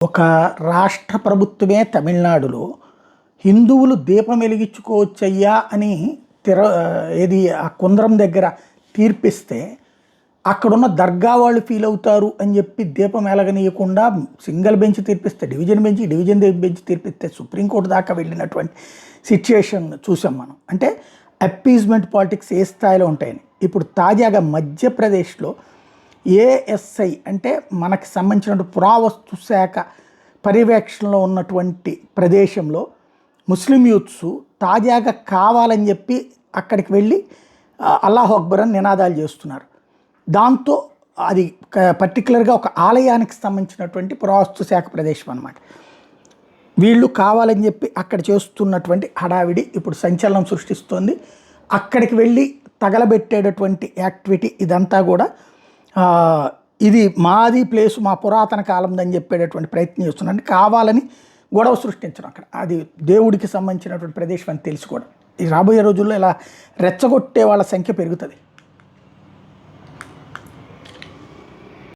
ఒక రాష్ట్ర ప్రభుత్వమే తమిళనాడులో హిందువులు దీపం వెలిగించుకోవచ్చయ్యా అని ఏది ఆ కుంద్రం దగ్గర తీర్పిస్తే అక్కడున్న దర్గా వాళ్ళు ఫీల్ అవుతారు అని చెప్పి దీపం వెలగనీయకుండా సింగిల్ బెంచ్ తీర్పిస్తే డివిజన్ బెంచ్ తీర్పిస్తే సుప్రీంకోర్టు దాకా వెళ్ళినటువంటి సిచ్యుయేషన్ చూసాం మనం. అంటే అప్పీజ్మెంట్ పాలిటిక్స్ ఏ స్థాయిలో ఉంటాయని. ఇప్పుడు తాజాగా మధ్యప్రదేశ్లో ఏఎస్ఐ అంటే మనకి సంబంధించిన పురావస్తు శాఖ పర్యవేక్షణలో ఉన్నటువంటి ప్రదేశంలో ముస్లిం యూత్స్ తాజాగా కావాలని చెప్పి అక్కడికి వెళ్ళి అల్లాహు అక్బర్ అని నినాదాలు చేస్తున్నారు. దాంతో అది పర్టికులర్గా ఒక ఆలయానికి సంబంధించినటువంటి పురావస్తు శాఖ ప్రదేశం అన్నమాట. వీళ్ళు కావాలని చెప్పి అక్కడ చేస్తున్నటువంటి హడావిడి ఇప్పుడు సంచలనం సృష్టిస్తోంది. అక్కడికి వెళ్ళి తగలబెట్టేటటువంటి యాక్టివిటీ ఇదంతా కూడా ఇది మాది ప్లేసు, మా పురాతన కాలందని చెప్పేటటువంటి ప్రయత్నం చేస్తున్నారంటే కావాలని గొడవ సృష్టించడం. అక్కడ అది దేవుడికి సంబంధించినటువంటి ప్రదేశం అని తెలిసి కూడా ఈ రాబోయే రోజుల్లో ఇలా రెచ్చగొట్టే వాళ్ళ సంఖ్య పెరుగుతుంది.